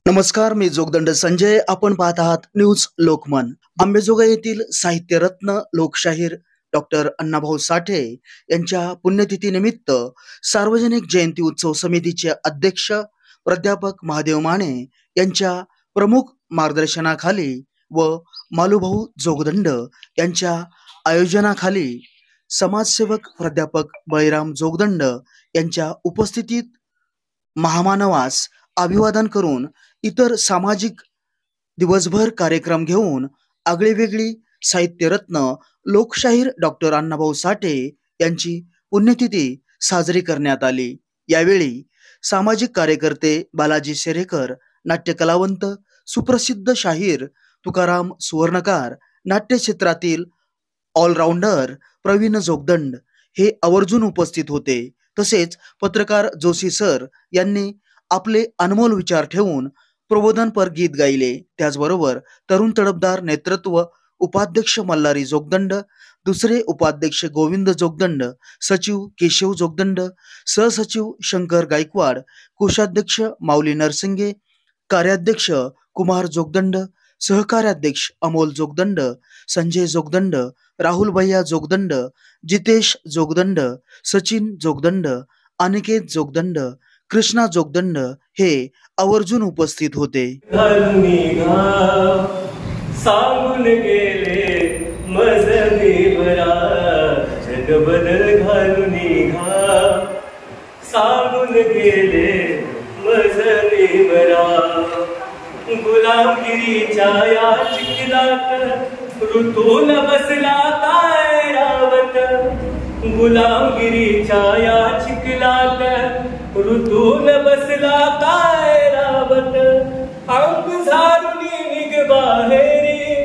नमस्कार, मी जोगदंड संजय. आपण पाहत आहात न्यूज लोकमन. अंबेजोगाई येथील साहित्यरत्न लोकशाहीर डॉक्टर अण्णाभाऊ साठे यांच्या पुण्यतिथीनिमित्त सार्वजनिक जयंती उत्सव समितीचे अध्यक्ष प्राध्यापक महादेव माने यांच्या प्रमुख मार्गदर्शनाखाली व मालूभाऊ जोगदंड यांच्या आयोजनाखाली समाजसेवक प्राध्यापक बळीराम जोगदंड यांच्या उपस्थितीत महामानवास अभिवादन करून इतर सामाजिक दिवसभर कार्यक्रम घेऊन आगळीवेगळी साहित्यरत्न लोकशाहीर डॉक्टर अण्णाभाऊ साठे यांची पुण्यतिथी साजरी करण्यात आली. यावेळी सामाजिक कार्यकर्ते बालाजी शेरेकर, नाट्यकलावंत सुप्रसिद्ध शाहीर तुकाराम सुवर्णकार, नाट्य क्षेत्रातील ऑलराऊंडर प्रवीण जोगदंड हे आवर्जून उपस्थित होते. तसेच पत्रकार जोशी सर यांनी आपले अनमोल विचार ठेवून प्रबोधनपर गीत गायले. त्याचबरोबर तरुण तडफदार नेतृत्व उपाध्यक्ष मल्हारी जोगदंड, दुसरे उपाध्यक्ष गोविंद जोगदंड, सचिव केशव जोगदंड, सहसचिव शंकर गायकवाड, कोषाध्यक्ष माऊली नरसिंगे, कार्याध्यक्ष कुमार जोगदंड, सहकार्याध्यक्ष अमोल जोगदंड, संजय जोगदंड, राहुल भैया जोगदंड, जितेश जोगदंड, सचिन जोगदंड, अनिकेत जोगदंड, कृष्णा जोगदंड हे आवर्जून उपस्थित होते. सांगून गेले मजनी भरा जगबदल घालून घा, सांगून गेले मजनी भरा. गुलामगिरीच्या या चिखलात ऋतून बसला काय रावत, गुलामगिरीच्या या चिखलात ऋतून बसला काय रावत. अंग झारुनी निघ बाहेरी,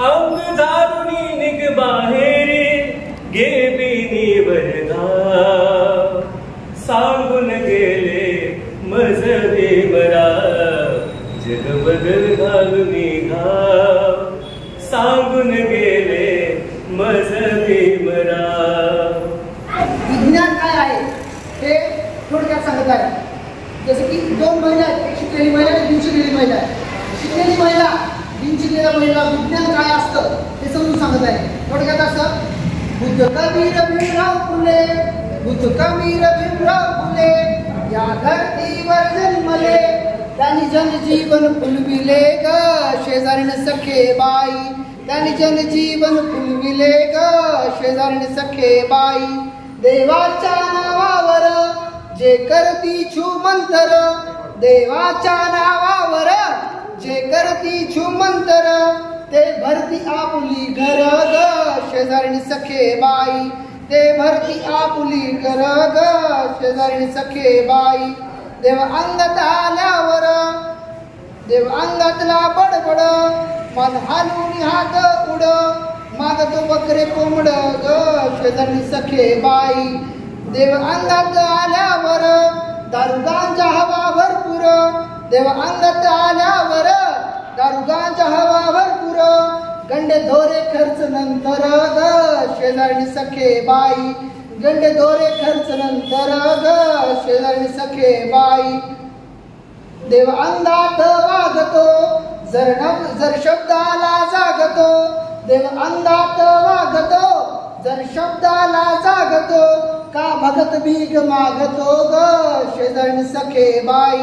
अंग झारुनी निघ बाहेरी, गेबिनी वर्धा सांगून गेले मजबे बरा जग बदल घालून घा, सांगून गेले मजबे बरा. विज्ञान काय आहे हे थोडक्यात सांगत आहे. जसं की दोन महिला आहेत, एक शिकलेली महिला आणि बिनशिकलेली महिला आहे. शिकलेली महिला बिनशिकलेल्या महिला विज्ञान काय असतं हे समजून सांगत आहे. थोडक्यात असं, बुद्ध कबीर भीमराव फुले, बुद्ध कबीर भीमराव फुले या धरतीवर जन्मले, त्यांनी जनजीवन फुलविले ग शेजारीने सखे बाई, त्यांनी जनजीवन फुलविले ग शेजारीने सखे बाई. देवाच्या नावावर जे करती छू मंतर, देवाच्या नावावर जे करती छू मंतर, ते भरती आपुली घर ग शेजारीने सखे बाई, ते भरती आपुली घर ग शेजारीने सखे बाई. देव अंगात आल्यावर देव अंगातला बडबड, मन हालून हात उड, मागतो बकरे कोंबड ग शेजारीने सखे बाई. देव अंगात आल्यावर दारू गांजा हवा भरपूर, देव अंगात आल्यावर दारू गांजा हवा भरपूर, गंडे धोरे खर्च नंतर ग शेजारीने सखे बाई, गंडे धोरे खर्च नंतर ग शेजारीने सखे बाई. देव अंगात वागतो जर शब्दाला जागतो, देव अंगात वागतो जर शब्दाला जागतो, का भगत भीक मागतो ग शेजारीने सखे बाई,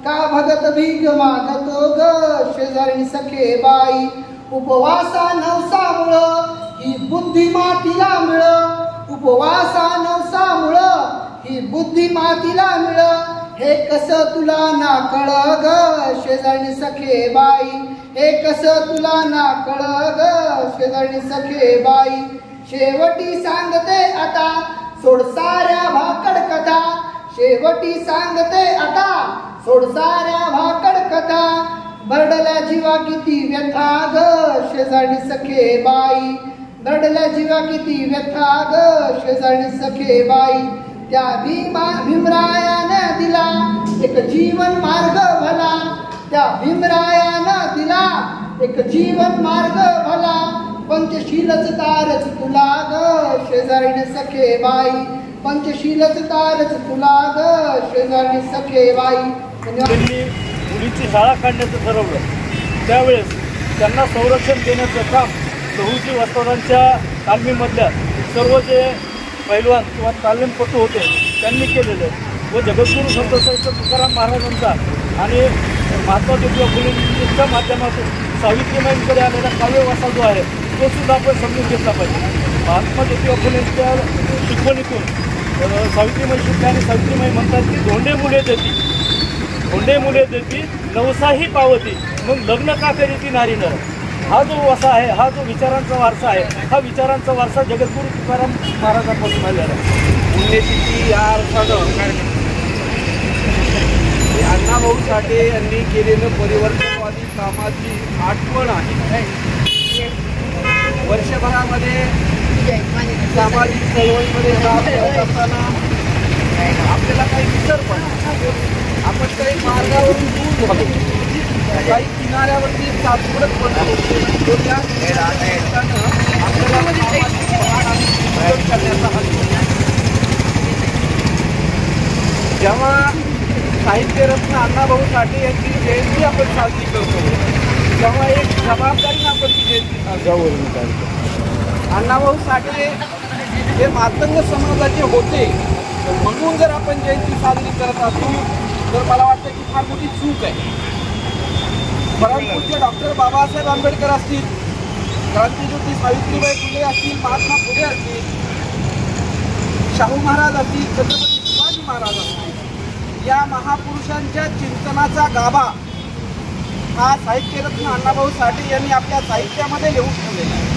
का भगत भीक मागतो ग शेजारीने सखे बाई. उपवासा नवसामुळ ही बुद्धी मातीला मिळ, उपवासा नवसामुळ ही बुद्धी मातीला मिळ, हे कस तुला ना कळ ग शेजारीने सखे बाई, हे कस तुला ना कळ ग शेजारीने सखे बाई. शेवटी सांगते आता सोड साऱ्या भाकड कथा, शेवटी सांगते आता सोड साऱ्या भाकड कथा, बरडल्या जीवा किती व्यथा ग शेजारीने सखे बाई, बरडल्या जीवा किती व्यथा ग शेजारीने सखे बाई. त्या भीमरायानं दिला एक जीवन मार्ग भला, त्या भीमरायानं दिला एक जीवन मार्ग भला, पंचशीलच तारच तुला ग शेजारीने सखे बाई, पंचशीलच तारच तुला ग शेजारीने सखे बाई. धन्यवाद. मुलींची शाळा काढण्याचं ठरवलं, त्यावेळेस त्यांना संरक्षण देण्याचं काम लहुजी वस्तादांच्या तालमीमधल्या सर्व जे पैलवान किंवा तालीमपटू होते त्यांनी केलेलं आहे. व जगद्गुरू संत साहित्य तुकाराम महाराजांचा आणि महात्मा ज्योतिबा फुलेंच्या माध्यमातून सावित्रीमाईंकडे आलेला काव्यवासा जो आहे तो सुद्धा आपण समजून घेतला पाहिजे. महात्मा ज्योतिबा फुलेंच्या शिकवणीतून सावित्रीमाई शिकल्या आणि सावित्रीमाई म्हणतात की धोंडे मुले देती नवसाही पावती, मग लग्न का करीती नारी नर. हा जो वसा आहे, हा जो विचारांचा वारसा आहे, हा विचारांचा वारसा जगद्गुरू तुकाराम महाराजांपासून आलेला आहे. पुण्यतिथी या अर्थानं अण्णाभाऊ साठे यांनी केलेलं परिवर्तनवादी कामाची आठवण आहे. वर्षभरामध्ये सामाजिक चळवळीमध्ये काम करत असताना आपल्याला काही विसर पण आपण काही मार्गावरून दूर झालो, काही किनाऱ्यावरती सापडत पडतो. आपल्याला करण्याचा हक्क. जेव्हा साहित्यरत्न अण्णाभाऊ साठे यांची जयंती आपण साजरी करतो तेव्हा एक जबाबदारीने आपण ती जयंती साजरी करतो. अण्णाभाऊ साठे हे मातंग समाजाचे होते म्हणून जर आपण जयंती साजरी करत असू तर मला वाटतं की फार मोठी चूक आहे. परमपूज्य डॉक्टर बाबासाहेब आंबेडकर असतील, क्रांतिज्योती सावित्रीबाई फुले असतील, महात्मा फुले असतील, शाहू महाराज असतील, छत्रपती शिवाजी महाराज असतील, या महापुरुषांच्या चिंतनाचा गाभा हा साहित्यरत्न अण्णाभाऊ साठे यांनी आपल्या साहित्यामध्ये लिहून ठेवलेला आहे.